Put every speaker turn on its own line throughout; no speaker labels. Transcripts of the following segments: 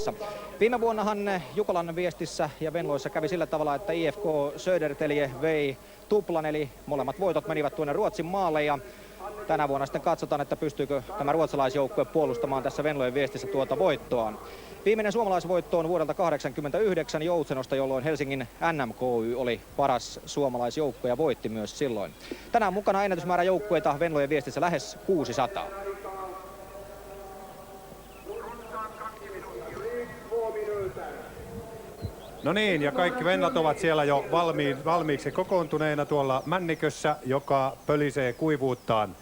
voittamassa. Viime vuonnahan Jukolan Viestissä ja Venloissa kävi sillä tavalla, että IFK Södertälje vei tuplan, eli molemmat voitot menivät tuonne Ruotsin maalle. Ja tänä vuonna sitten katsotaan, että pystyykö tämä ruotsalaisjoukkue puolustamaan tässä Venlojen Viestissä tuota voittoaan. Viimeinen suomalaisvoitto on vuodelta 1989 Joutsenosta, jolloin Helsingin NMKY oli paras suomalaisjoukko ja voitti myös silloin. Tänään mukana ennätysmäärä joukkueita Venlojen Viestissä lähes 600.
No niin, ja kaikki vennat ovat siellä jo valmiiksi kokoontuneena tuolla männikössä, joka pölisee kuivuuttaan.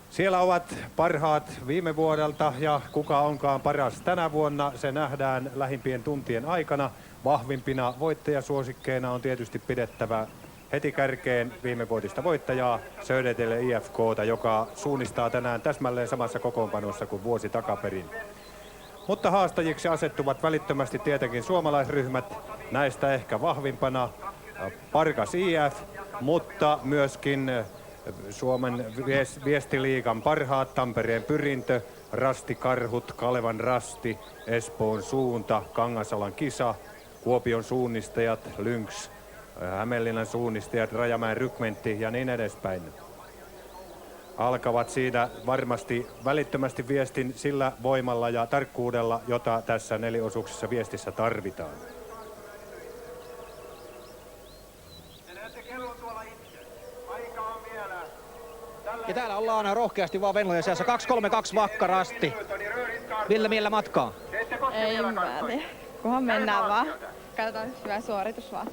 Siellä ovat parhaat viime vuodelta ja kuka onkaan paras tänä vuonna, se nähdään lähimpien tuntien aikana. Vahvimpina voittajasuosikkeina on tietysti pidettävä heti kärkeen viimevuotista voittajaa Södertälje IFK:ta, joka suunnistaa tänään täsmälleen samassa kokoonpanossa kuin vuosi takaperin. Mutta haastajiksi asettuvat välittömästi tietenkin suomalaisryhmät, näistä ehkä vahvimpana Pargas IF, mutta myöskin Suomen viestiliigan parhaat Tampereen Pyrintö, Rasti Karhut, Kalevan Rasti, Espoon Suunta, Kangasalan Kisa, Kuopion suunnistajat, Lynx, Hämeenlinnan suunnistajat, Rajamäen Rykmentti ja niin edespäin. Alkavat siinä varmasti välittömästi viestin sillä voimalla ja tarkkuudella, jota tässä neliosuuksessa viestissä tarvitaan.
Ja täällä ollaan rohkeasti vaan Venlojen seassa. 2-3-2 Vakkarasti. Millä matkaa?
Ei mä tiedä. Kunhan mennään vaan. Katsotaan hyvä suoritus vaan.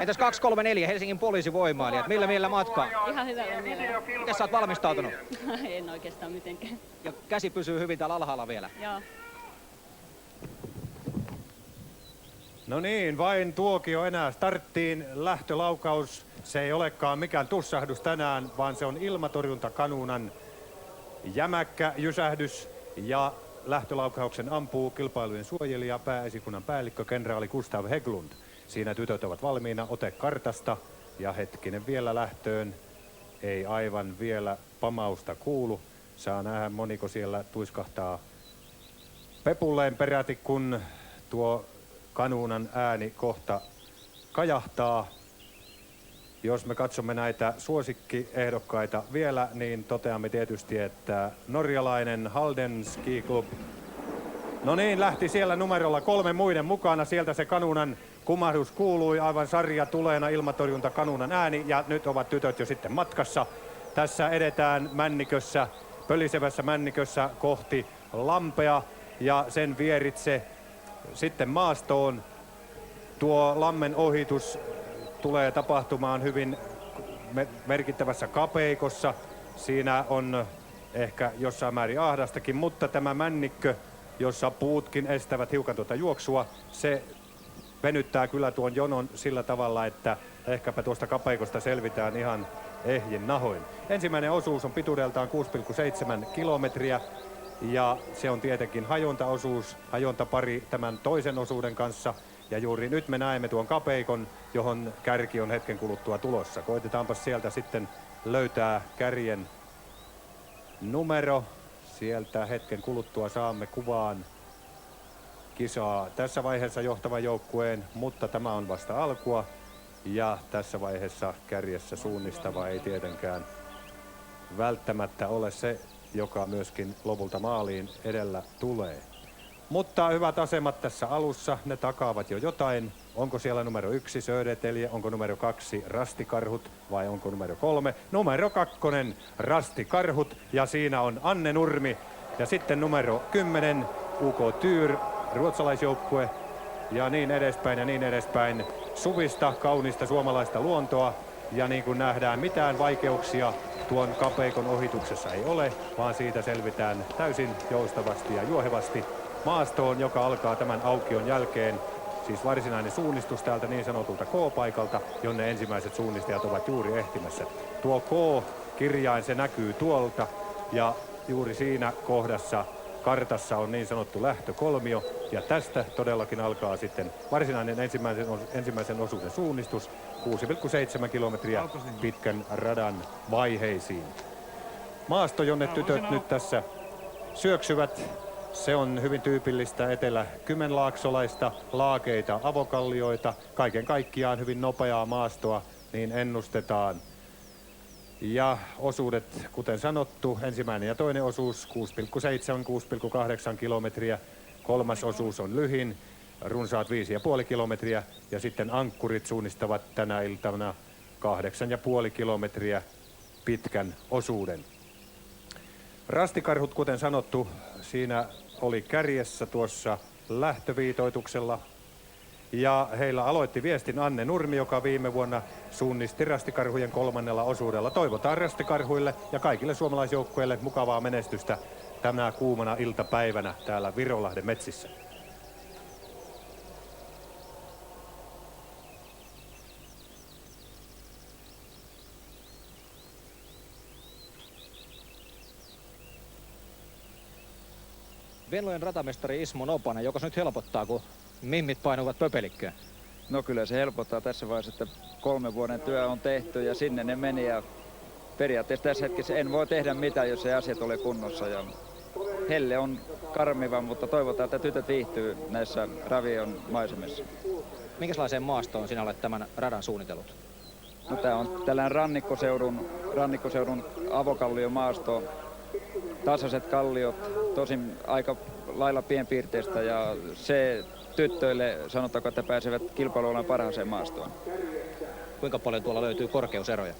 Entäs 2-3-4 Helsingin poliisivoimailijat? Millä matkaa?
Ihan hyvällä mielellä.
Miten sä oot valmistautunut?
En oikeastaan mitenkään.
Ja käsi pysyy hyvin täällä alhaalla vielä.
Joo.
No niin, vain tuokio enää starttiin. Lähtölaukaus. Se ei olekaan mikään tussahdus tänään, vaan se on ilmatorjuntakanuunan jämäkkä jysähdys. Ja lähtölaukauksen ampuu kilpailujen suojelija, pääesikunnan päällikkö, kenraali Gustav Hägglund. Siinä tytöt ovat valmiina, ote kartasta ja hetkinen vielä lähtöön. Ei aivan vielä pamausta kuulu. Saa nähdä, moniko siellä tuiskahtaa pepulleen peräti, kun tuo kanuunan ääni kohta kajahtaa. Jos me katsomme näitä suosikkiehdokkaita vielä, niin toteamme tietysti, että norjalainen Halden Ski Club. No niin, lähti siellä numerolla 3 muiden mukana. Sieltä se kanuunan kumahdus kuului, aivan sarja tuleena ilmatorjunta kanuunan ääni, ja nyt ovat tytöt jo sitten matkassa. Tässä edetään männikössä, pölisevässä männikössä kohti lampea ja sen vieritse sitten maastoon. Tuo lammen ohitus tulee tapahtumaan hyvin merkittävässä kapeikossa. Siinä on ehkä jossain määrin ahdastakin, mutta tämä männikkö, jossa puutkin estävät hiukan tuota juoksua, se venyttää kyllä tuon jonon sillä tavalla, että ehkäpä tuosta kapeikosta selvitään ihan ehjin nahoin. Ensimmäinen osuus on pituudeltaan 6,7 kilometriä ja se on tietenkin hajontaosuus, hajontapari tämän toisen osuuden kanssa. Ja juuri nyt me näemme tuon kapeikon, johon kärki on hetken kuluttua tulossa. Koitetaanpa sieltä sitten löytää kärjen numero. Sieltä hetken kuluttua saamme kuvaan kisaa tässä vaiheessa johtavan joukkueen, mutta tämä on vasta alkua. Ja tässä vaiheessa kärjessä suunnistava ei tietenkään välttämättä ole se, joka myöskin lopulta maaliin edellä tulee. Mutta hyvät asemat tässä alussa, ne takaavat jo jotain. Onko siellä numero 1 Södertälje, onko numero 2 Rasti Karhut vai onko numero 3? Numero 2 Rasti Karhut ja siinä on Anne Nurmi. Ja sitten numero 10 UK Tyr, ruotsalaisjoukkue ja niin edespäin ja niin edespäin. Suvista, kaunista suomalaista luontoa ja niin kuin nähdään, mitään vaikeuksia tuon kapeikon ohituksessa ei ole, vaan siitä selvitään täysin joustavasti ja juohevasti maastoon, joka alkaa tämän aukion jälkeen. Siis varsinainen suunnistus täältä niin sanotulta K-paikalta, jonne ensimmäiset suunnistajat ovat juuri ehtimässä. Tuo K-kirjain, se näkyy tuolta ja juuri siinä kohdassa kartassa on niin sanottu lähtökolmio. Ja tästä todellakin alkaa sitten varsinainen ensimmäisen osuuden suunnistus 6,7 kilometriä pitkän radan vaiheisiin. Maasto, jonne tytöt nyt tässä syöksyvät, Se on hyvin tyypillistä etelä-kymenlaaksolaista, laakeita avokallioita, kaiken kaikkiaan hyvin nopeaa maastoa, niin ennustetaan. Ja osuudet, kuten sanottu, ensimmäinen ja toinen osuus 6,7-6,8 kilometriä, kolmas osuus on lyhin, runsaat 5,5 kilometriä ja sitten ankkurit suunnistavat tänä iltana 8,5 kilometriä pitkän osuuden. Rastikarhut, kuten sanottu, siinä oli kärjessä tuossa lähtöviitoituksella. Ja heillä aloitti viestin Anne Nurmi, joka viime vuonna suunnisti rastikarhujen 3. osuudella. Toivotaan rastikarhuille ja kaikille suomalaisjoukkueille mukavaa menestystä tänä kuumana iltapäivänä täällä Virolahden metsissä.
Venlojen ratamestari Ismo Nopanen, joka nyt helpottaa, kun mimmit painuvat pöpelikköön?
No kyllä se helpottaa tässä vaiheessa, että 3 vuoden työ on tehty ja sinne ne meni. Ja periaatteessa tässä hetkessä en voi tehdä mitään, jos ei asiat ole kunnossa. Ja helle on karmiva, mutta toivotaan, että tytöt viihtyy näissä Ravion maisemissa.
Minkälaiseen maastoon sinä olet tämän radan suunnitellut?
No, tämä on tällainen rannikkoseudun avokalliomaasto. Tasaiset kalliot, tosin aika lailla pienpiirteistä ja se tyttöille sanotaanko, että pääsevät kilpailualan parhaaseen maastoon.
Kuinka paljon tuolla löytyy korkeuseroja?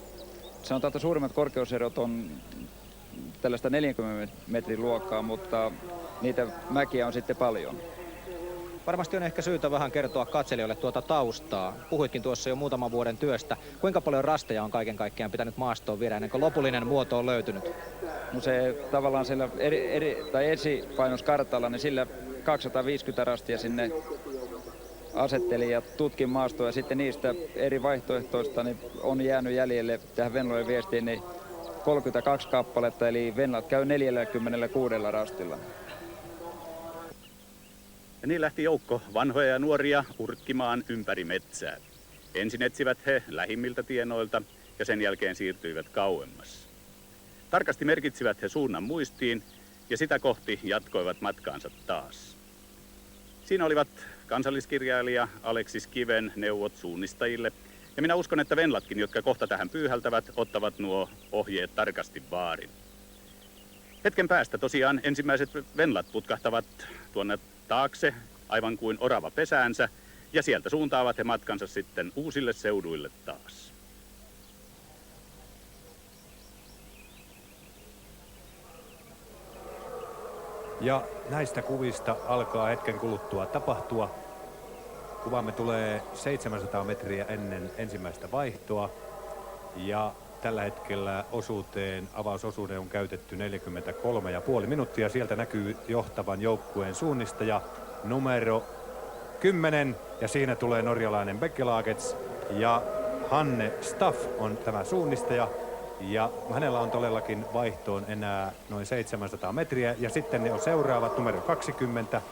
Sanotaan, että suurimmat korkeuserot on tällaista 40 metrin luokkaa, mutta niitä mäkiä on sitten paljon.
Varmasti on ehkä syytä vähän kertoa katselijoille tuota taustaa. Puhuitkin tuossa jo muutaman vuoden työstä. Kuinka paljon rasteja on kaiken kaikkiaan pitänyt maastoon viedä ennen kuin lopullinen muoto on löytynyt?
No se tavallaan siellä esipainoskartalla, niin sillä 250 rastia sinne asetteli ja tutki maastoa ja sitten niistä eri vaihtoehtoista niin on jäänyt jäljelle tähän Venlojen viestiin niin 32 kappaletta, eli Venlat käy 46 rastilla.
Ja niin lähti joukko vanhoja ja nuoria urkkimaan ympäri metsää. Ensin etsivät he lähimmiltä tienoilta ja sen jälkeen siirtyivät kauemmas. Tarkasti merkitsivät he suunnan muistiin ja sitä kohti jatkoivat matkaansa taas. Siinä olivat kansalliskirjailija Aleksis Kiven neuvot suunnistajille. Ja minä uskon, että venlatkin, jotka kohta tähän pyyhältävät, ottavat nuo ohjeet tarkasti vaarin. Hetken päästä tosiaan ensimmäiset venlat putkahtavat tuonne taakse, aivan kuin orava pesäänsä, ja sieltä suuntaavat he matkansa sitten uusille seuduille taas.
Ja näistä kuvista alkaa hetken kuluttua tapahtua. Kuvamme tulee 700 metriä ennen ensimmäistä vaihtoa. Ja tällä hetkellä avausosuuteen on käytetty 43,5 minuuttia. Sieltä näkyy johtavan joukkueen suunnistaja numero 10. Ja siinä tulee norjalainen Bekkelagets ja Hanne Staff on tämä suunnistaja. Ja hänellä on todellakin vaihtoon enää noin 700 metriä. Ja sitten ne on seuraavat numero 20.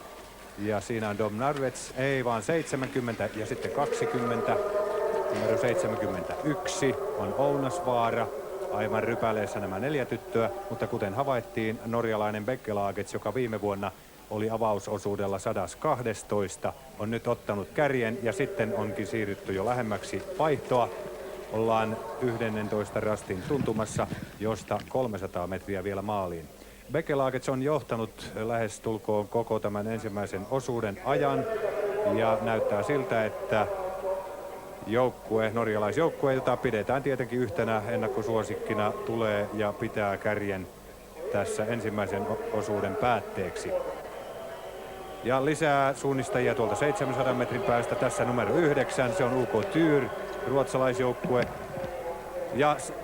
Ja siinä on Dom Narvets, ei vaan 70 ja sitten 20. Numero 71 on Ounasvaara. Aivan rypäleessä nämä 4 tyttöä. Mutta kuten havaittiin, norjalainen Bekkelagets, joka viime vuonna oli avausosuudella 112, on nyt ottanut kärjen ja sitten onkin siirrytty jo lähemmäksi vaihtoa. Ollaan 11 rastin tuntumassa, josta 300 metriä vielä maaliin. Bekkelagets on johtanut lähestulkoon koko tämän ensimmäisen osuuden ajan ja näyttää siltä, että norjalaisjoukkue, jota pidetään tietenkin yhtenä ennakkosuosikkina, tulee ja pitää kärjen tässä ensimmäisen osuuden päätteeksi. Ja lisää suunnistajia tuolta 700 metrin päästä. Tässä numero 9, se on UK Tyr, ruotsalaisjoukkue.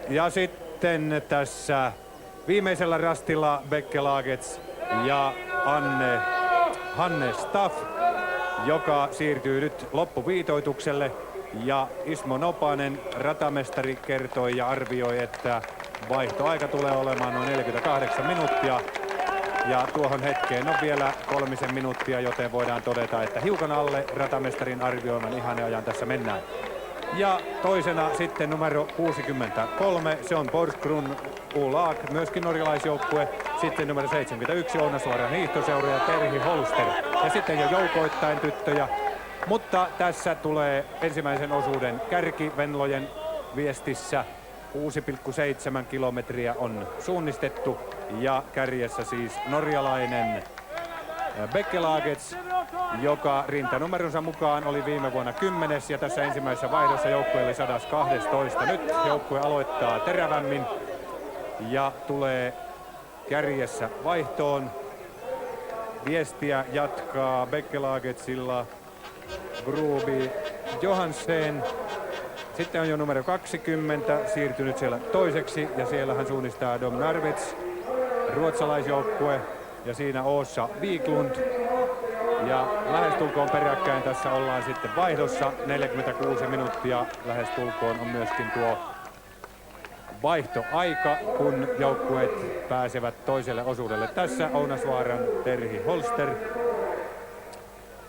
Ja sitten tässä viimeisellä rastilla Bekkelagets ja Hanne Staff, joka siirtyy nyt loppuviitoitukselle. Ja Ismo Nopanen, ratamestari, kertoi ja arvioi, että vaihtoaika tulee olemaan noin 48 minuuttia. Ja tuohon hetkeen on vielä 3 minuuttia, joten voidaan todeta, että hiukan alle ratamestarin arvioiman ihaneajan tässä mennään. Ja toisena sitten numero 63, se on Porsgrunn Ulag, myöskin norjalaisjoukkue. sitten numero 71 Ounasvuoren hiihtoseura ja Terhi Holster. Ja sitten jo joukoittain tyttöjä. Mutta tässä tulee ensimmäisen osuuden kärki Venlojen viestissä. 6,7 kilometriä on suunnistettu ja kärjessä siis norjalainen Bekkelagets, joka rintanumeronsa mukaan oli viime vuonna 10. ja tässä ensimmäisessä vaihdossa joukkue oli 112. Nyt joukkue aloittaa terävämmin ja tulee kärjessä vaihtoon. Viestiä jatkaa Bekkelagetsilla Grubi Johansen. Sitten on jo numero 20 siirtynyt siellä toiseksi ja siellä hän suunnistaa Dom Narvets, ruotsalaisjoukkue, ja siinä Åsa Wiklund. Ja lähestulkoon peräkkäin tässä ollaan sitten vaihdossa. 46 minuuttia lähestulkoon on myöskin tuo vaihtoaika, kun joukkueet pääsevät toiselle osuudelle. Tässä Ounasvaaran Terhi Holster,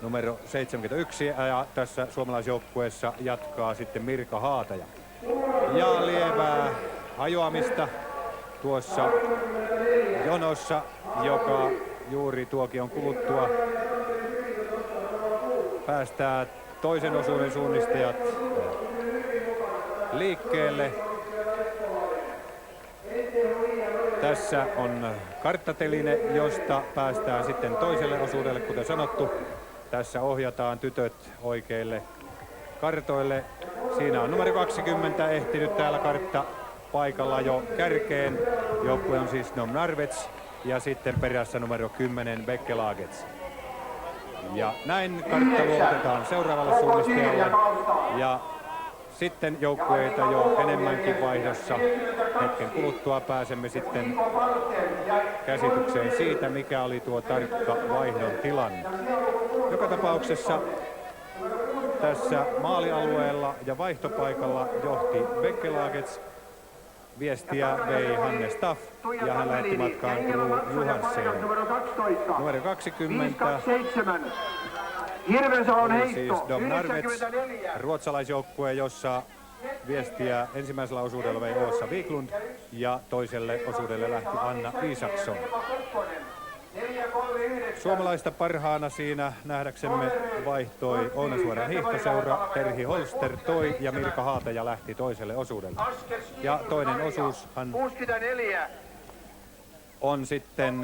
numero 71, ja tässä suomalaisjoukkueessa jatkaa sitten Mirka Haataja. Ja lievää hajoamista tuossa jonossa, joka juuri tuokion kuluttua päästää toisen osuuden suunnistajat liikkeelle. Tässä on karttateline, josta päästään sitten toiselle osuudelle, kuten sanottu. Tässä ohjataan tytöt oikeille kartoille. Siinä on numero 20 ehtinyt täällä kartta paikalla jo kärkeen. Joukkue on siis Dom Narvets ja sitten perässä numero 10 Bekkelagets. Ja näin kartta luotetaan seuraavalle suunnistajalle. Ja sitten joukkueita jo enemmänkin vaihdossa. Hetken kuluttua pääsemme sitten käsitykseen siitä, mikä oli tuo tarkka vaihdon tilanne. Joka tapauksessa tässä maalialueella ja vaihtopaikalla johti Bekkelagets. Viestiä vei Hanne Staff ja hän lähetti matkaan Gru Johansen. Numero 20. Oli siis Dom Narvets, ruotsalaisjoukkue, jossa viestiä ensimmäisellä osuudella vei Åsa Wiklund ja toiselle osuudelle lähti Anna Isaksson. Suomalaista parhaana siinä nähdäksemme vaihtoi Ounasvuoren hiihtoseura, Terhi Holster toi ja Mirka Haataja lähti toiselle osuudelle. Ja toinen osuushan on sitten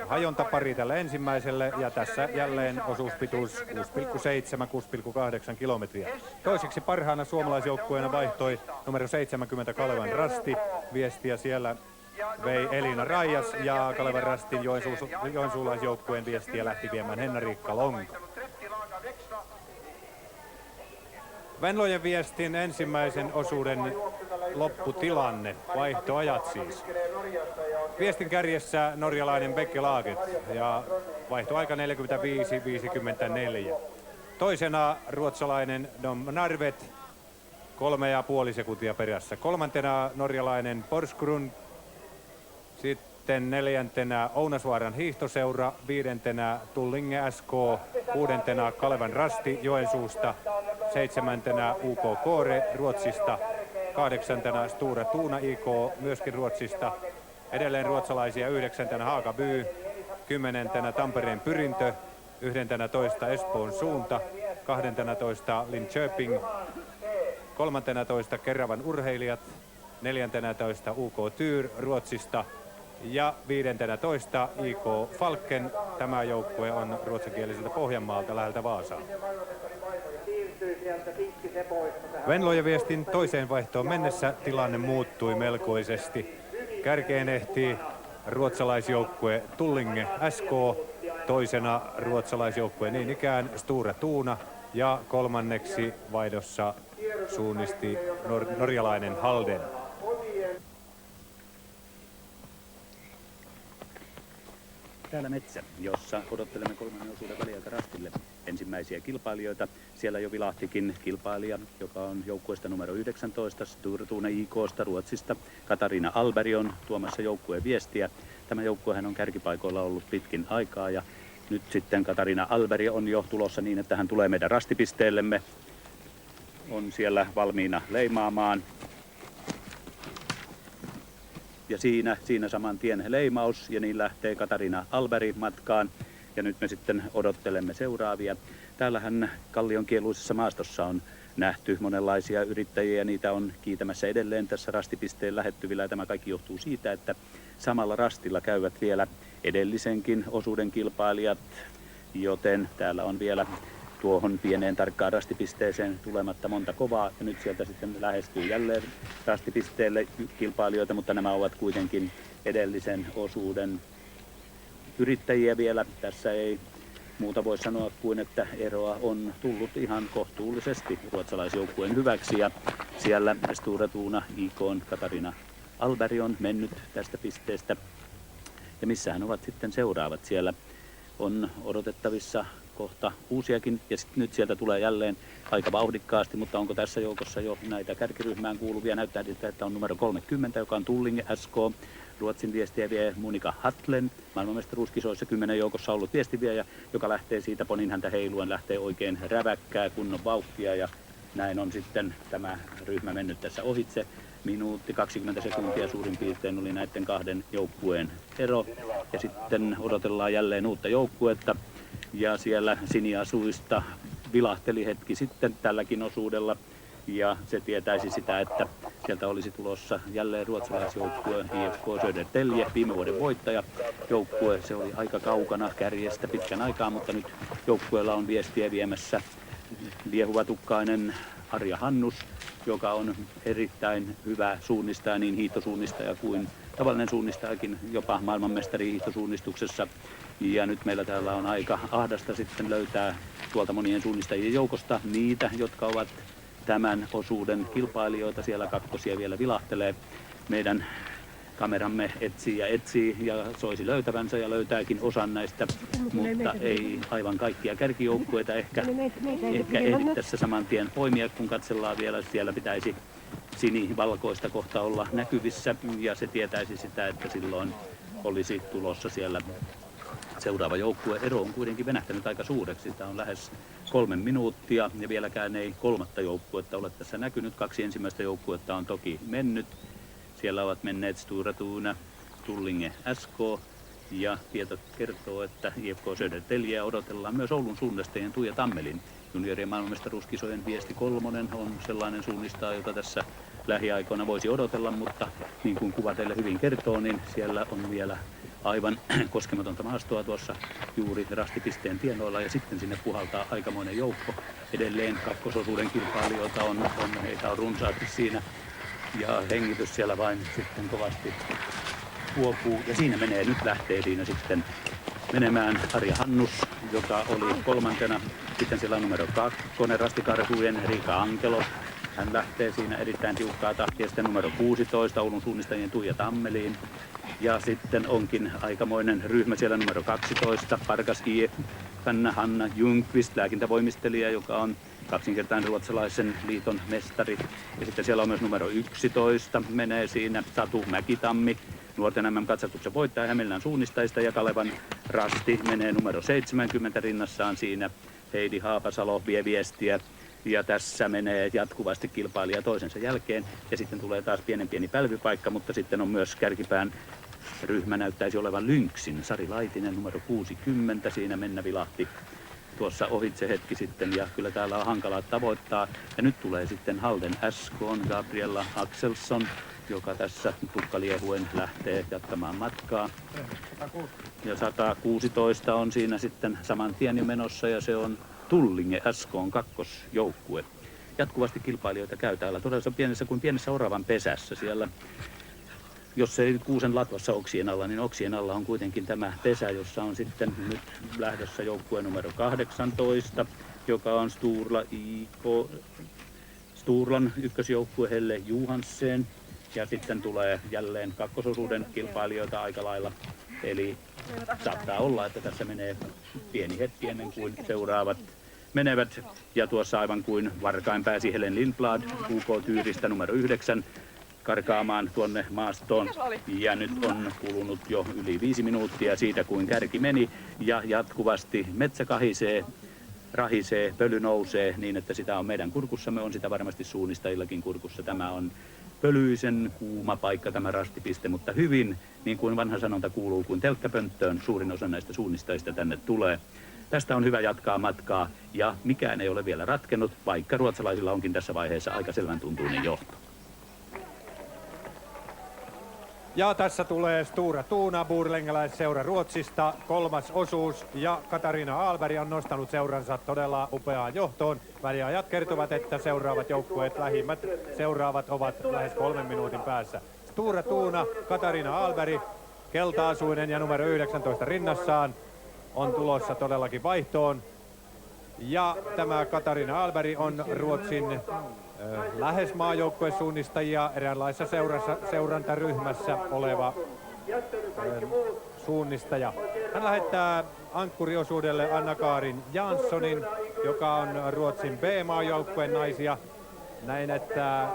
hajontapari tälle ensimmäiselle ja tässä jälleen osuuspituus 6,7-6,8 kilometriä. Toiseksi parhaana suomalaisjoukkueena vaihtoi numero 70 Kalevan Rasti. Viestiä siellä vei Elina Raijas ja Kalevan Rastin joensuulaisjoukkueen viestiä lähti viemään Henna-Riikka Lonka. Venlojen viestin ensimmäisen osuuden lopputilanne, vaihtoajat siis. Viestin kärjessä norjalainen Bekkelaget ja vaihtoaika 45-54. Toisena ruotsalainen Dom Narvet 3,5 sekuntia perässä. Kolmantena norjalainen Porsgrund. Sitten neljäntenä Ounasvaaran hiihtoseura, viidentenä Tullinge SK, kuudentena Kalevan Rasti Joensuusta, seitsemäntenä UK Kore Ruotsista, kahdeksantena Stora Tuuna IK myöskin Ruotsista, edelleen ruotsalaisia yhdeksäntenä Haakaby, kymmenentenä Tampereen Pyrintö, 11 Espoon Suunta, 12 Linköping, 13 Keravan Urheilijat, 14 UK Tyr Ruotsista ja 15 IK Falken. Tämä joukkue on ruotsinkieliseltä Pohjanmaalta läheltä Vaasaa. Venlojen viestin toiseen vaihtoon mennessä tilanne muuttui melkoisesti. Kärkeen ehti ruotsalaisjoukkue Tullinge SK, toisena ruotsalaisjoukkue niin ikään Stora Tuuna ja kolmanneksi vaihdossa suunnisti norjalainen Halden.
Täällä metsä, jossa odottelemme kolmannen osuuden väliaika Rastille ensimmäisiä kilpailijoita. Siellä jo vilahtikin kilpailija, joka on joukkueesta numero 19, Stora Tuuna IK:sta Ruotsista. Katariina Alberg on tuomassa joukkueen viestiä. Tämä joukkuehan on kärkipaikoilla ollut pitkin aikaa ja nyt sitten Katariina Alberg on jo tulossa niin, että hän tulee meidän rastipisteellemme. On siellä valmiina leimaamaan. Ja siinä saman tien leimaus ja niin lähtee Katarina Alberg matkaan. Ja nyt me sitten odottelemme seuraavia. Täällähän Kallion kieluisessa maastossa on nähty monenlaisia yrittäjiä ja niitä on kiitämässä edelleen tässä rastipisteen lähettyvillä. Ja tämä kaikki johtuu siitä, että samalla rastilla käyvät vielä edellisenkin osuuden kilpailijat, joten täällä on vielä tuohon pieneen tarkkaan rastipisteeseen tulematta monta kovaa. Ja nyt sieltä sitten lähestyy jälleen rastipisteelle kilpailijoita, mutta nämä ovat kuitenkin edellisen osuuden yrittäjiä vielä. Tässä ei muuta voi sanoa kuin, että eroa on tullut ihan kohtuullisesti ruotsalaisjoukkueen hyväksi. Ja siellä Stora Tuna IK:n Katarina Alberg on mennyt tästä pisteestä. Ja missähän ovat sitten seuraavat? Siellä on odotettavissa kohta uusiakin ja nyt sieltä tulee jälleen aika vauhdikkaasti, mutta onko tässä joukossa jo näitä kärkiryhmään kuuluvia? Näyttää siltä, että on numero 30, joka on Tullinge SK. Ruotsin viestiä vie Monika Hatlen, maailmanmestaruuskisoissa 10 joukossa ollut viestiviejä, joka lähtee siitä ponin häntä heiluen, lähtee oikein räväkkää kunnon vauhtia ja näin on sitten tämä ryhmä mennyt tässä ohitse. Minuutti 20 sekuntia suurin piirtein oli näiden kahden joukkueen ero ja sitten odotellaan jälleen uutta joukkuetta ja siellä siniasuista vilahteli hetki sitten tälläkin osuudella. Ja se tietäisi sitä, että sieltä olisi tulossa jälleen ruotsalaisjoukkue IFK Södertälje, viime vuoden voittaja. Joukkue, se oli aika kaukana kärjestä pitkän aikaa, mutta nyt joukkueella on viestiä viemässä liehuvatukkainen Arja Hannus, joka on erittäin hyvä suunnistaja, niin hiihtosuunnistaja kuin tavallinen suunnistajakin, jopa maailmanmestari hiihtosuunnistuksessa. Ja nyt meillä täällä on aika ahdasta sitten löytää tuolta monien suunnistajien joukosta niitä, jotka ovat tämän osuuden kilpailijoita. Siellä kakkosia vielä vilahtelee. Meidän kameramme etsii ja soisi löytävänsä ja löytääkin osan näistä, mutta ei aivan kaikkia kärkijoukkueita ehkä ehdi tässä saman tien poimia, kun katsellaan vielä. Siellä pitäisi sinivalkoista kohta olla näkyvissä ja se tietäisi sitä, että silloin olisi tulossa siellä seuraava joukkue. Ero on kuitenkin venähtänyt aika suureksi. Tämä on lähes 3 minuuttia ja vieläkään ei kolmatta joukkuetta ole tässä näkynyt. 2 ensimmäistä joukkuetta on toki mennyt. Siellä ovat menneet Stora Tuna, Tullinge SK ja tieto kertoo, että IFK Södertälje odotellaan myös Oulun suunnistajien Tuija Tammelin. Juniorien maailmanmestaruuskisojen viesti 3 on sellainen suunnistaja, jota tässä lähiaikoina voisi odotella, mutta niin kuin kuva teille hyvin kertoo, niin siellä on vielä aivan koskematonta maastoa tuossa juuri rastipisteen tienoilla ja sitten sinne puhaltaa aikamoinen joukko. Edelleen kakkososuuden kilpailijoita heitä on runsaasti siinä ja hengitys siellä vain sitten kovasti huopuu. Ja siinä lähtee siinä sitten menemään Arja Hannus, joka oli 3. Sitten siellä on numero 2, rastikarhujen Riika Ankelo. Hän lähtee siinä erittäin tiukkaa tahtia. Sitten numero 16, Oulun suunnistajien Tuija Tammeliin. Ja sitten onkin aikamoinen ryhmä siellä numero 12, Parkas IF, Hanna Ljungqvist, lääkintävoimistelija, joka on kaksinkertainen ruotsalaisen liiton mestari. Ja sitten siellä on myös numero 11, menee siinä Satu Mäkitammi, nuorten MM-katsastuksen voittaja Hämeenlinnan suunnistajista, ja Kalevan rasti menee numero 70 rinnassaan siinä. Heidi Haapasalo vie viestiä. Ja tässä menee jatkuvasti kilpailija toisensa jälkeen ja sitten tulee taas pieni pälvipaikka, mutta sitten on myös kärkipään ryhmä näyttäisi olevan Lynxin. Sari Laitinen numero 60 siinä mennä vilahti tuossa ohitse hetki sitten ja kyllä täällä on hankalaa tavoittaa. Ja nyt tulee sitten Halden SK:n Gabriella Axelsson, joka tässä tukkaliehuen lähtee jatkamaan matkaa. Ja 116 on siinä sitten saman tien jo menossa ja se on Tullinge SK:n kakkosjoukkue. Jatkuvasti kilpailijoita käy täällä todella pienessä oravan pesässä. Siellä, jos ei kuusen latvassa oksien alla, niin oksien alla on kuitenkin tämä pesä, jossa on sitten nyt lähdössä joukkue numero 18, joka on Sturlan ykkösjoukkue Helle Johansen. Ja sitten tulee jälleen kakkososuuden kilpailijoita aika lailla. Eli saattaa olla, että tässä menee pieni hetki ennen kuin seuraavat menevät. Ja tuossa aivan kuin varkain pääsi Helen Lindblad UK-tyyristä numero 9 karkaamaan tuonne maastoon. Ja nyt on kulunut jo yli 5 minuuttia siitä, kuin kärki meni. Ja jatkuvasti metsä kahisee, rahisee, pöly nousee niin, että sitä on meidän kurkussamme, on sitä varmasti suunnistajillakin kurkussa. Tämä on pölyisen kuuma paikka tämä rastipiste, mutta hyvin, niin kuin vanha sanonta kuuluu, kuin telkkäpönttöön suurin osa näistä suunnistajista tänne tulee. Tästä on hyvä jatkaa matkaa ja mikään ei ole vielä ratkennut, vaikka ruotsalaisilla onkin tässä vaiheessa aika selvän tuntuinen johto.
Ja tässä tulee Stora Tuuna, Borlängeläisseura Ruotsista, 3. osuus. Ja Katarina Ahlberg on nostanut seuransa todella upeaan johtoon. Väliajat kertovat, että seuraavat joukkueet, lähimmät seuraavat ovat lähes 3 minuutin päässä. Stora Tuuna, Katarina Ahlberg, keltaasuinen ja numero 19 rinnassaan on tulossa todellakin vaihtoon. Ja tämä Katarina Ahlberg on Ruotsin lähes maajoukkuesuunnistajia eräänlaisessa seurantaryhmässä oleva suunnistaja. Hän lähettää ankkuriosuudelle Anna-Karin Janssonin, joka on Ruotsin B-maajoukkueen naisia. Näin, että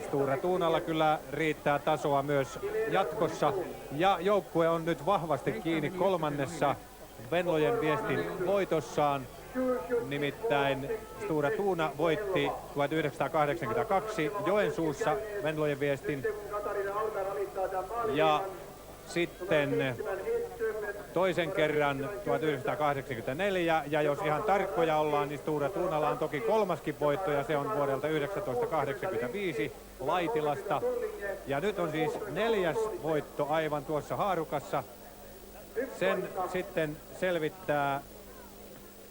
Stora Tuunalla kyllä riittää tasoa myös jatkossa. Ja joukkue on nyt vahvasti kiinni 3. Venlojen viestin voitossaan. Nimittäin Stora Tuuna voitti 1982 Joensuussa Venlojen viestin. Ja sitten toisen kerran 1984. Ja jos ihan tarkkoja ollaan, niin Stora Tuunalla on toki 3. voitto ja se on vuodelta 1985 Laitilasta. Ja nyt on siis 4. voitto aivan tuossa haarukassa. Sen sitten selvittää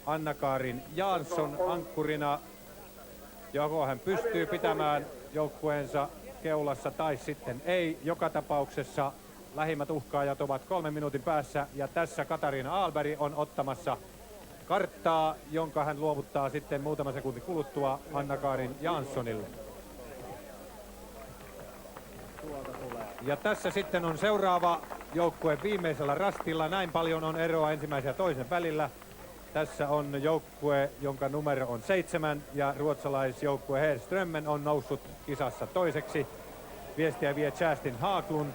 Anna-Karin Jansson ankkurina, joko hän pystyy pitämään joukkueensa keulassa tai sitten ei. Joka tapauksessa lähimmät uhkaajat ovat 3 minuutin päässä ja tässä Katarina Ahlberg on ottamassa karttaa, jonka hän luovuttaa sitten muutama sekunti kuluttua Anna-Karin Janssonille. Ja tässä sitten on seuraava joukkue viimeisellä rastilla. Näin paljon on eroa ensimmäisen ja toisen välillä. Tässä on joukkue, jonka numero on 7 ja ruotsalaisjoukkue Herströmmen on noussut kisassa toiseksi. Viestiä vie Kerstin Haglund.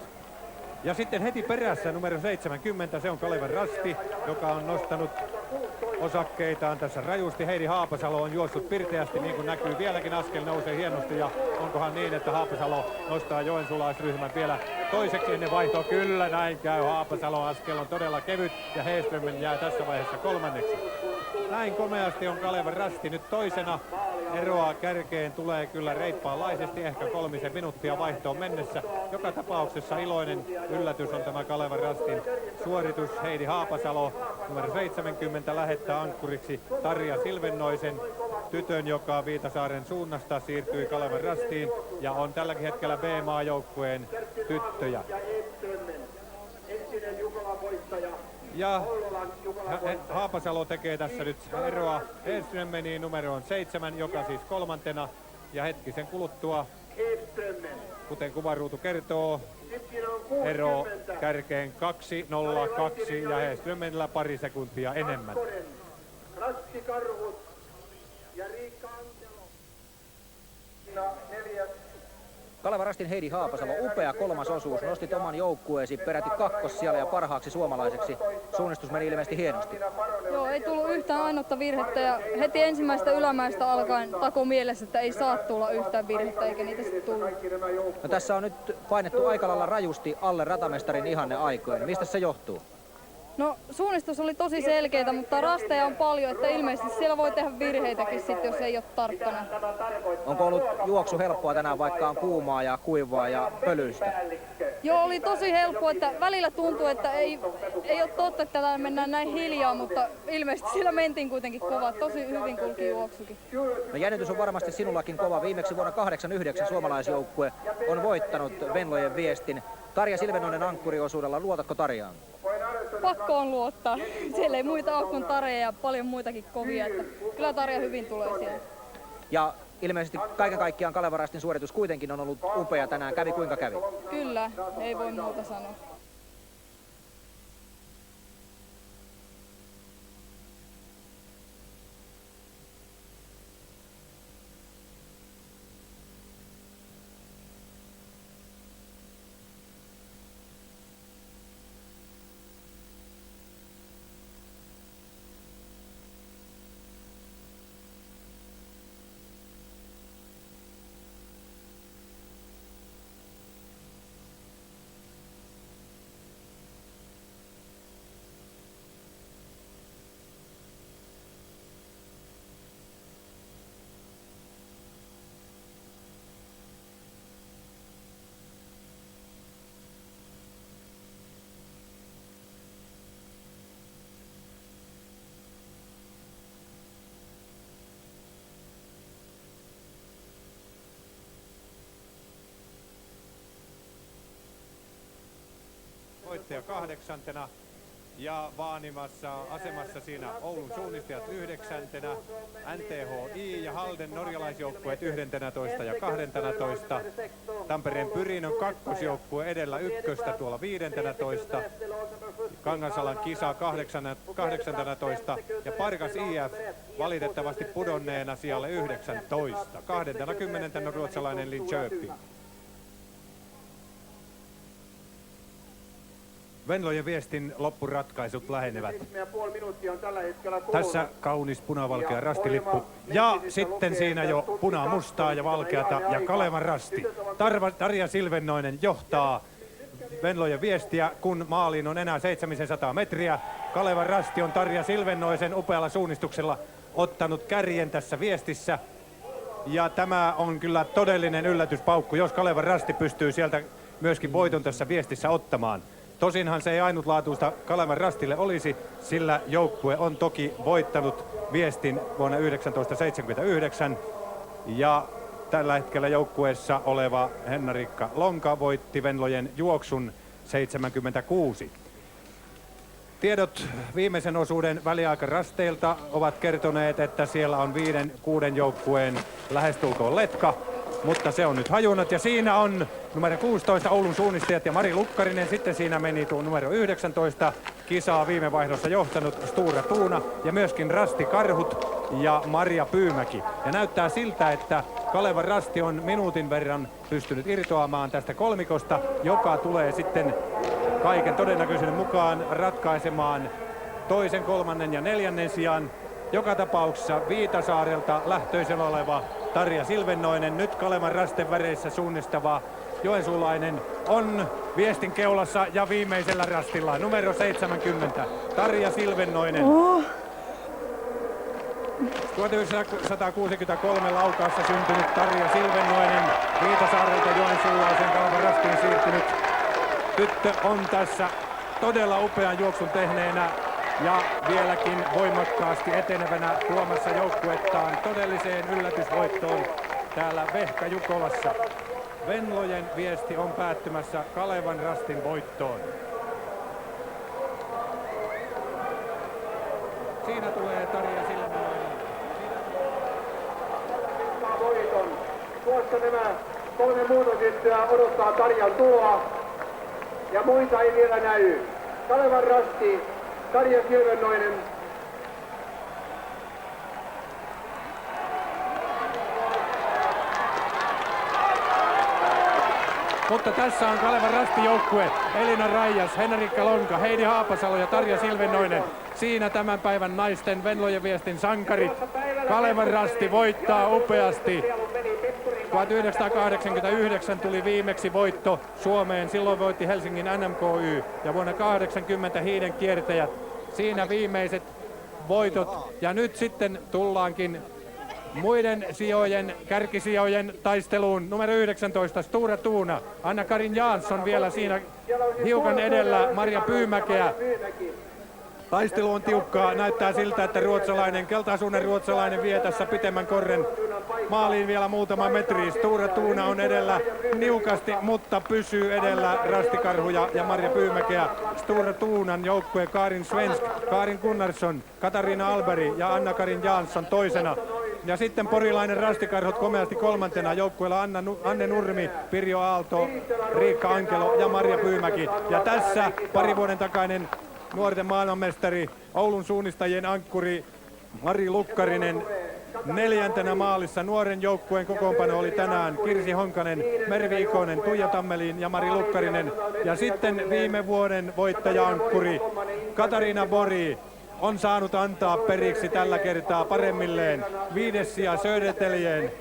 Ja sitten heti perässä numero 70, se on Kalevan Rasti, joka on nostanut osakkeitaan tässä rajusti. Heidi Haapasalo on juossut pirteästi, niin kuin näkyy vieläkin, askel nousee hienosti. Ja onkohan niin, että Haapasalo nostaa joensulaisryhmän vielä toiseksi ennen vaihtoa? Kyllä, näin käy. Haapasalo askel on todella kevyt ja Heeströmmen jää tässä vaiheessa 3. Näin komeasti on Kalevan Rasti nyt toisena. Eroa kärkeen tulee kyllä reippaanlaisesti, ehkä 3 minuuttia vaihtoon mennessä. Joka tapauksessa iloinen yllätys on tämä Kalevan Rastin suoritus. Heidi Haapasalo, numero 70, lähettää ankkuriksi Tarja Silvennoisen, tytön, joka Viitasaaren suunnasta siirtyi Kalevan Rastiin ja on tälläkin hetkellä B-maajoukkueen tyttöjä. Ja Haapasalo tekee tässä nyt eroa Hedströmmeniin numeroon 7, joka siis 3. Ja hetkisen kuluttua, kuten kuvaruutu kertoo, ero kärkeen 2.02 ja Hedströmmenillä pari sekuntia enemmän.
Rasti Karhut ja Riikka Antelo. 4.
Kalevan Rastin Heidi Haapasalo, upea 3. osuus. Nostit oman joukkueesi peräti kakkossijalle ja parhaaksi suomalaiseksi. Suunnistus meni ilmeisesti hienosti.
Joo, ei tullut yhtään ainutta virhettä ja heti ensimmäistä ylämäestä alkaen takoi mielessä, että ei saa tulla yhtään virhettä eikä niitä sitten tullut.
No, tässä on nyt painettu aika lailla rajusti alle ratamestarin ihanne aikojen. Mistä se johtuu?
No suunnistus oli tosi selkeitä, mutta rasteja on paljon, että ilmeisesti siellä voi tehdä virheitäkin sitten, jos ei ole tarkkana.
Onko ollut juoksu helppoa tänään, vaikka on kuumaa ja kuivaa ja pölyistä?
Joo, oli tosi helppoa, että välillä tuntuu, että ei ole totta, että täällä mennään näin hiljaa, mutta ilmeisesti siellä mentiin kuitenkin kovaa. Tosi hyvin kulki juoksukin.
No, jännitys on varmasti sinullakin kova. Viimeksi vuonna 1989 suomalaisjoukkue on voittanut Venlojen viestin. Tarja Silvennoinen ankkuriosuudella. Luotatko Tarjaan?
Pakko on luottaa. Siellä ei muita ole kuin Tarja ja paljon muitakin kovia. Että kyllä Tarja hyvin tulee siellä.
Ja ilmeisesti kaiken kaikkiaan Kalevan Rastin suoritus kuitenkin on ollut upea tänään. Kävi kuinka kävi?
Kyllä, ei voi muuta sanoa.
ja 8. Ja vaanimassa asemassa siinä Oulun suunnistajat 9. NTHI ja Halden norjalaisjoukkueet 11 ja 12. Tampereen Pyrin on kakkosjoukkue edellä 1 tuolla 15. Kangasalan kisa 18. Ja Pargas IF valitettavasti pudonneena sijalle 19. 20. on ruotsalainen Linköping. Venlojen Viestin loppuratkaisut lähenevät.
7,5 minuuttia on tällä hetkellä kulunut.
Tässä kaunis punavalkea rastilippu ja sitten siinä jo punaa-mustaa ja valkeata ja Kalevan rasti. Tarja Silvennoinen johtaa Venlojen Viestiä, kun maaliin on enää 700 metriä. Kalevan rasti on Tarja Silvennoisen upealla suunnistuksella ottanut kärjen tässä Viestissä. Ja tämä on kyllä todellinen yllätyspaukku, jos Kalevan rasti pystyy sieltä myöskin voiton tässä Viestissä ottamaan. Tosinhan se ei ainutlaatuista Kalevan rastille olisi, sillä joukkue on toki voittanut Viestin vuonna 1979. Ja tällä hetkellä joukkueessa oleva Henna-Riikka Lonka voitti Venlojen juoksun 76. Tiedot viimeisen osuuden väliaikarasteilta ovat kertoneet, että siellä on 5-6 joukkueen lähestulkoon letka. Mutta se on nyt hajunut ja siinä on numero 16 Oulun suunnistajat ja Mari Lukkarinen. Sitten siinä meni tuo numero 19 kisaa viime vaihdossa johtanut Stura Tuuna ja myöskin Rasti Karhut ja Marja Pyymäki. Ja näyttää siltä, että Kalevan rasti on minuutin verran pystynyt irtoamaan tästä kolmikosta, joka tulee sitten kaiken todennäköisyyden mukaan ratkaisemaan 2., 3. ja 4. sijan. Joka tapauksessa Viitasaarelta lähtöisin oleva Tarja Silvennoinen, nyt Kalevan rasten väreissä suunnistava joensuulainen, on Viestin keulassa ja viimeisellä rastilla numero 70, Tarja Silvennoinen. 1963 Laukaassa syntynyt Tarja Silvennoinen, Viitasaarelta joensuulaisen Kalevan rastiin siirtynyt tyttö on tässä todella upean juoksun tehneenä ja vieläkin voimakkaasti etenevänä tuomassa joukkuettaan todelliseen yllätysvoittoon täällä Vehka-Jukolassa. Venlojen Viesti on päättymässä Kalevan rastin voittoon. Siinä tulee Tarja Silvennoinen.
Voiton. Tuossa nämä 3 muutosjuttuja odottaa Tarjan tuloa ja muita ei vielä näy. Kalevan rasti, Tarja Silvennoinen.
Mutta tässä on Kalevan rastijoukkue. Elina Raijas, Henna-Riikka Lonka, Heidi Haapasalo ja Tarja Silvennoinen. Siinä tämän päivän naisten Venlojen Viestin sankarit. Kalevan rasti voittaa upeasti. 1989 tuli viimeksi voitto Suomeen. Silloin voitti Helsingin NMKY ja vuonna 80 Hiiden kiertäjät. Siinä viimeiset voitot. Ja nyt sitten tullaankin muiden sijojen, kärkisijojen taisteluun. Numero 19, Stura Tuuna. Anna-Karin Jansson vielä siinä hiukan edellä Marja Pyymäkeä. Taistelu on tiukkaa. Näyttää siltä, että keltaisuuden ruotsalainen vie tässä pitemmän korren maaliin vielä muutama metri. Stura Tuuna on edellä niukasti, mutta pysyy edellä Rastikarhuja ja Marja Pyymäkeä. Stura Tuunan joukkue Karin Svensk, Karin Gunnarsson, Katariina Alberi ja Anna-Karin Jansson toisena. Ja sitten porilainen Rastikarhut komeasti 3. joukkueella Anne Nurmi, Pirjo Aalto, Riikka Ankelo ja Marja Pyymäki. Ja tässä pari vuoden takainen nuorten maailmanmestari, Oulun suunnistajien ankkuri Mari Lukkarinen 4. maalissa. Nuoren joukkueen kokoonpano oli tänään Kirsi Honkanen, Mervi Ikonen, Tuija Tammelin ja Mari Lukkarinen. Ja sitten viime vuoden voittaja-ankkuri Katariina Bori on saanut antaa periksi tällä kertaa paremmilleen. 5. sija Söderteljen.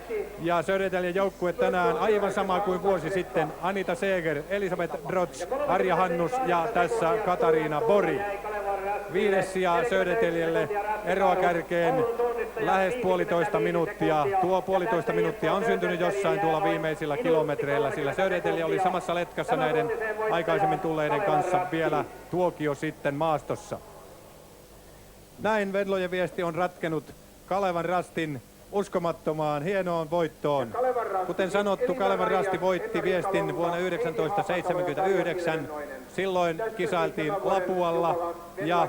Ja Söderteljen joukkue tänään aivan sama kuin vuosi sitten. Anita Seeger, Elisabeth Drotz, Arja Hannus ja tässä Katariina Bori. 5. sija Söderteljelle, eroa kärkeen lähes 1,5 minuuttia. Tuo 1,5 minuuttia on syntynyt jossain tuolla viimeisillä kilometreillä, sillä Södertelje oli samassa letkassa näiden aikaisemmin tulleiden kanssa vielä tuokio sitten maastossa. Näin Venlojen Viesti on ratkenut Kalevan rastin uskomattomaan hienoon voittoon. Kuten sanottu, Kalevan rasti voitti Viestin vuonna 1979 Silloin kisailtiin Lapualla ja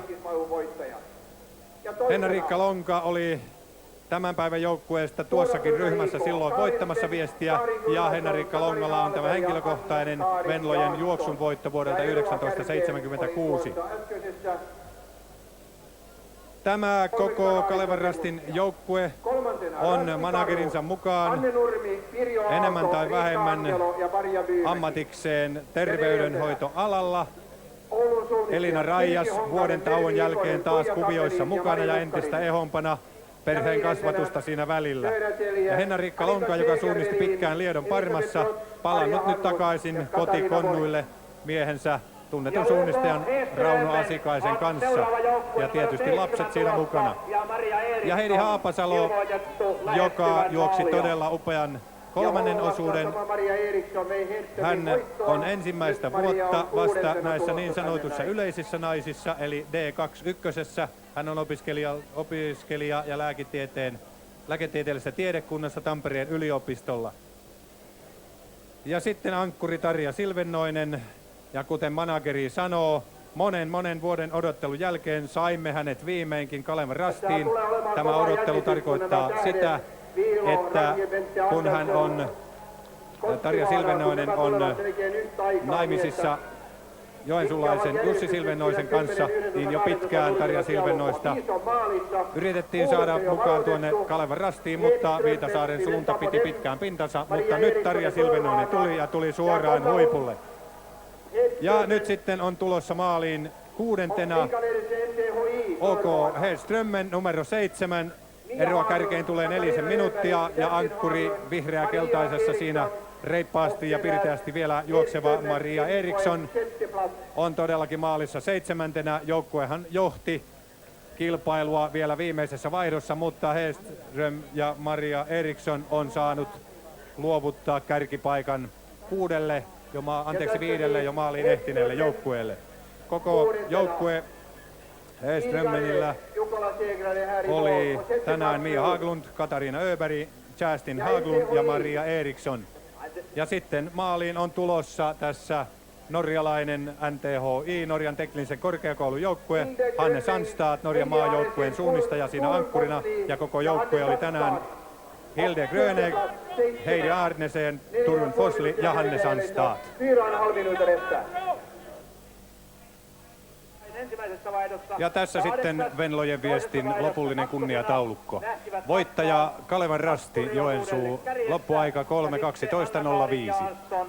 Henna-Riikka Lonka oli tämän päivän joukkueesta tuossakin ryhmässä silloin voittamassa viestiä, ja Henna-Riikka Longalla on tämä henkilökohtainen Venlojen juoksun voitto vuodelta 1976. Tämä koko Kalevan Rastin joukkue on managerinsa mukaan enemmän tai vähemmän ammatikseen terveydenhoitoalalla. Elina Raijas vuoden tauon jälkeen taas kuvioissa mukana ja entistä ehompana, perheen kasvatusta siinä välillä. Ja Henna-Riikka Lonka, joka suunnisti pitkään Liedon Parmassa, palannut nyt takaisin kotikonnuille miehensä tunnetun suunnistajan Rauno Asikaisen kanssa. Ja tietysti lapset siinä mukana. Ja Heidi Haapasalo, joka juoksi todella upean kolmannen osuuden. Hän on ensimmäistä vuotta vasta näissä niin sanotuissa yleisissä naisissa, eli D21. Hän on opiskelija ja lääketieteellisessä tiedekunnassa Tampereen yliopistolla. Ja sitten ankkuri Tarja Silvennoinen, ja kuten manageri sanoo, monen vuoden odottelun jälkeen saimme hänet viimeinkin Kalevan Rastiin. Tämä odottelu tarkoittaa sitä, että kun hän on, Tarja Silvennoinen on naimisissa joensuulaisen Jussi Silvennoisen kanssa, niin jo pitkään Tarja Silvennoista yritettiin saada mukaan tuonne Kalevan Rastiin, mutta Viitasaaren suunta piti pitkään pintansa, mutta nyt Tarja Silvennoinen tuli ja tuli suoraan huipulle. Ja nyt sitten on tulossa maaliin 6. OK Hedströmmen numero 7. Eroa kärkeen tulee 4 minuuttia ja ankkuri vihreä-keltaisessa siinä reippaasti ja pirteästi vielä juokseva Maria Eriksson on todellakin maalissa 7. Joukkuehan johti kilpailua vielä viimeisessä vaihdossa, mutta Hedström ja Maria Eriksson on saanut luovuttaa kärkipaikan 5 jo maaliin ehtineelle joukkueelle. Koko joukkue Hedströmmenillä oli tänään Mia Haglund, Katariina Öberg, Kerstin Haglund ja Maria Eriksson. Ja sitten maaliin on tulossa tässä norjalainen NTHI, Norjan teknillisen korkeakoulun joukkue, Hanne Sandstad, Norjan maajoukkueen suunnistaja siinä ankkurina, ja koko joukkue oli tänään Hilde Grönegg, Heidi Arnesen, Turun Fosli ja Hanne Sandstad. Ja tässä sitten Venlojen viestin lopullinen kunniataulukko. Voittaja Kalevan Rasti, Joensuu, loppuaika 3:12.05.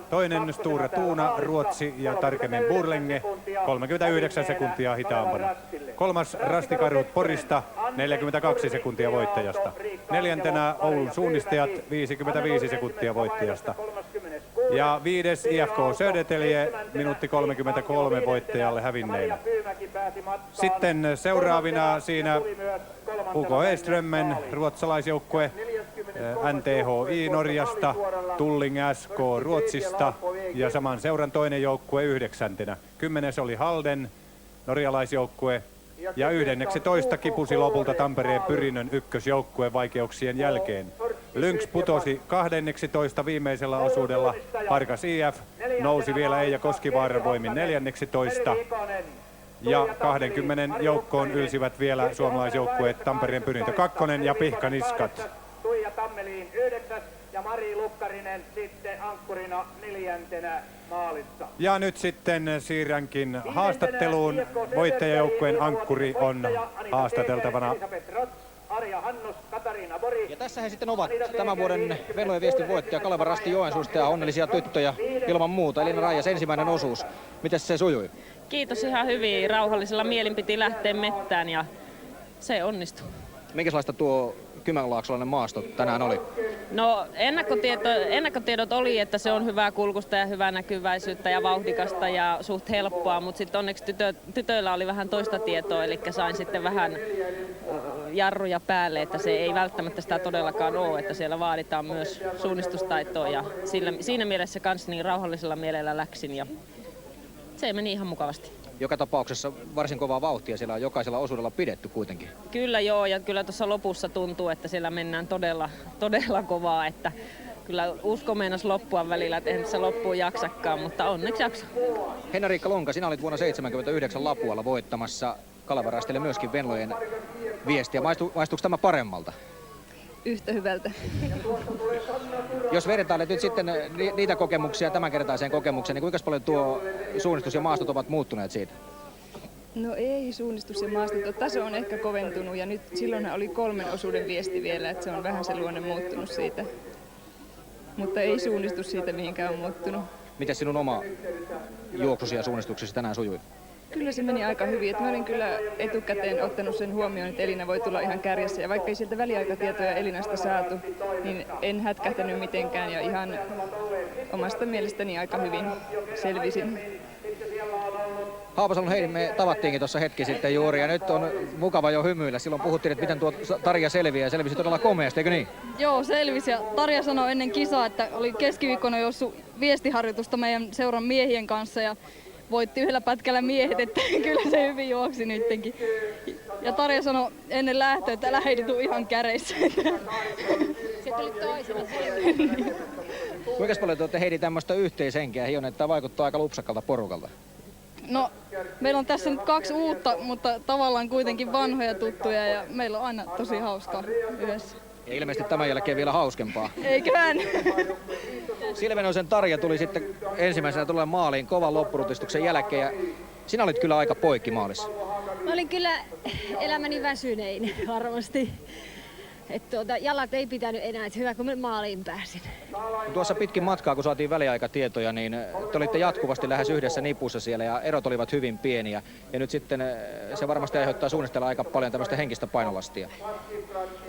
Toinen Sture Tuuna, Ruotsi ja tarkemmin Burlänge, 39 sekuntia hitaampana. Kolmas Rastikarhut Porista, 42 sekuntia voittajasta. 4. Oulun suunnistajat, 55 sekuntia voittajasta. Ja 5. IFK Södertälje, minuutti 33 voittajalle hävinneillä. Sitten seuraavina siinä UK Hedströmmen ruotsalaisjoukkue, NTHI Norjasta, Tulling SK Ruotsista ja saman seuran toinen joukkue 9. 10. oli Halden, norjalaisjoukkue, ja 11. kipusi lopulta Tampereen Pyrinnön ykkösjoukkue vaikeuksien jälkeen. Lynx putosi 12. viimeisellä osuudella, Parkas IF nousi vielä Eija Koskivaaran voimin 14. Ja 20 joukkoon ylsivät vielä suomalaisjoukkueet Tampereen Pyrintö 2 ja Pihkaniskat.
Tuija Tammeliin 9. ja Mari Lukkarinen sitten ankkurina 4. maalissa.
Ja nyt sitten siirränkin haastatteluun. Voittajajoukkueen ankkuri on haastateltavana.
Ja tässä he sitten ovat tämän vuoden Venlojen viestin voittaja Kalevan Rasti Joensuusta ja onnellisia tyttöjä ilman muuta. Elina Raijas, ensimmäinen osuus. Miten se sujui?
Kiitos, ihan hyvin. Rauhallisella mielin piti lähteä mettään ja se onnistui.
Minkälaista tuo Kymenlaaksolainen maasto tänään oli?
No ennakkotiedot oli, että se on hyvää kulkusta ja hyvää näkyväisyyttä ja vauhdikasta ja suht helppoa, mutta sitten onneksi tytöillä oli vähän toista tietoa, eli sain sitten vähän jarruja päälle, että se ei välttämättä sitä todellakaan ole, että siellä vaaditaan myös suunnistustaitoa ja siinä mielessä kans niin rauhallisella mielellä läksin ja se meni ihan mukavasti.
Joka tapauksessa varsin kovaa vauhtia siellä on jokaisella osuudella pidetty kuitenkin.
Kyllä joo, ja kyllä tuossa lopussa tuntuu, että siellä mennään todella kovaa, että kyllä usko meinasi loppua välillä, että eihän se loppuun jaksakaan, mutta onneksi jaksa.
Henna-Riikka Lonka, sinä olit vuonna 1979 Lapualla voittamassa Kalevarastille myöskin Venlojen viestiä. Maistuuko tämä paremmalta?
Yhtä hyvältä.
Jos vertailet nyt sitten niitä kokemuksia tämänkertaiseen kokemukseen, niin kuinka paljon tuo suunnistus ja maastot ovat muuttuneet siitä?
No ei, suunnistus ja maastot. Taso on ehkä koventunut ja nyt silloinhan oli 3 osuuden viesti vielä, että se on vähän se luonne muuttunut siitä. Mutta ei suunnistus siitä mihinkään on muuttunut.
Miten sinun oma juoksusi ja suunnistuksesi tänään sujui?
Kyllä se meni aika hyvin. Että mä olin kyllä etukäteen ottanut sen huomioon, että Elina voi tulla ihan kärjessä. Ja vaikka ei sieltä väliaikatietoja Elinasta saatu, niin en hätkähtänyt mitenkään ja ihan omasta mielestäni aika hyvin selvisin.
Haapasalon Heidi, me tavattiinkin tuossa hetki sitten juuri ja nyt on mukava jo hymyillä. Silloin puhuttiin, että miten tuo Tarja selviää ja selvisi todella komeasti, eikö niin?
Joo, selvisi. Ja Tarja sanoi ennen kisaa, että oli keskiviikkona juossut viestiharjoitusta meidän seuran miehien kanssa ja voitti yhdellä pätkällä miehet, että kyllä se hyvin juoksi nyttenkin. Ja Tarja sanoi ennen lähtöä, että älä Heidi tuu ihan käreissä.
Se tuli toisena.
Kuinka paljon te olette Heidi tämmöistä yhteishenkeä hion, että tämä vaikuttaa aika lupsakalta porukalta?
No, meillä on tässä nyt 2 uutta, mutta tavallaan kuitenkin vanhoja tuttuja ja meillä on aina tosi hauskaa yhdessä.
Ja ilmeisesti tämän jälkeen vielä hauskempaa.
Eiköhän?
Silvenoisen Tarja tuli sitten ensimmäisenä tulla maaliin kovan loppurutistuksen jälkeen ja sinä olit kyllä aika poikki maalissa.
Mä olin kyllä elämäni väsynein varmasti. Että jalat ei pitänyt enää, että hyvä kun mä maaliin pääsin.
Tuossa pitkin matkaa, kun saatiin väliaikatietoja, niin te olitte jatkuvasti lähes yhdessä nipussa siellä ja erot olivat hyvin pieniä. Ja nyt sitten se varmasti aiheuttaa suunnistella aika paljon tämmöistä henkistä painolastia.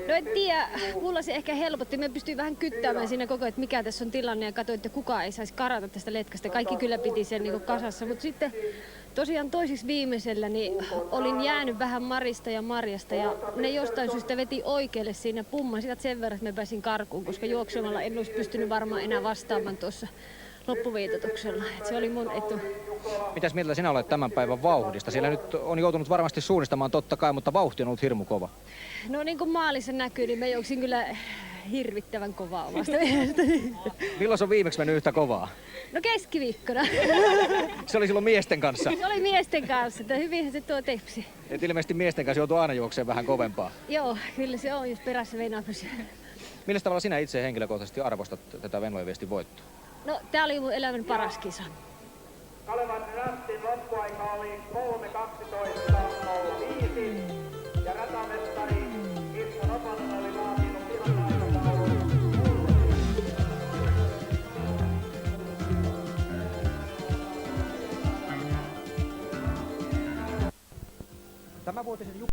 No en tiedä, mulla se ehkä helpotti. Mä pystyin vähän kyttäämään siinä koko ajan, että mikä tässä on tilanne ja katsoin, että kukaan ei saisi karata tästä letkasta. Kaikki kyllä piti sen niin kasassa, mutta sitten tosiaan toisiksi viimeisellä niin olin jäänyt vähän Marista ja Marjasta ja ne jostain syystä veti oikealle siinä pummasivat sen verran, että mä pääsin karkuun, koska juoksemalla en olisi pystynyt varmaan enää vastaamaan tuossa loppuviitotuksella. Et se oli mun etu.
Mitäs mieltä sinä olet tämän päivän vauhdista? Siellä nyt on joutunut varmasti suunnistamaan totta kai, mutta vauhti on ollut hirmu kova.
No niin kuin maalissa näkyy, niin mä juoksin kyllä hirvittävän kovaa omasta mielestäni.
Milloin se on viimeksi mennyt yhtä kovaa?
No keskiviikkona.
Se oli silloin miesten kanssa.
Se oli miesten kanssa, että hyvinhän se tuo tepsi.
Et ilmeisesti miesten kanssa joutuu aina juokseen vähän kovempaa.
Joo, kyllä se on, jos perässä meinaa pysyä.
Millä tavalla sinä itse henkilökohtaisesti arvostat tätä Venlojen viestin voittoa?
No, tää oli mun elämän paras kisa.
Kalevan Rastin loppuaika oli 3.12.05 ja ratamestari Mikko Nopanen oli laatinut tilannekaupan.
Tämänvuotisen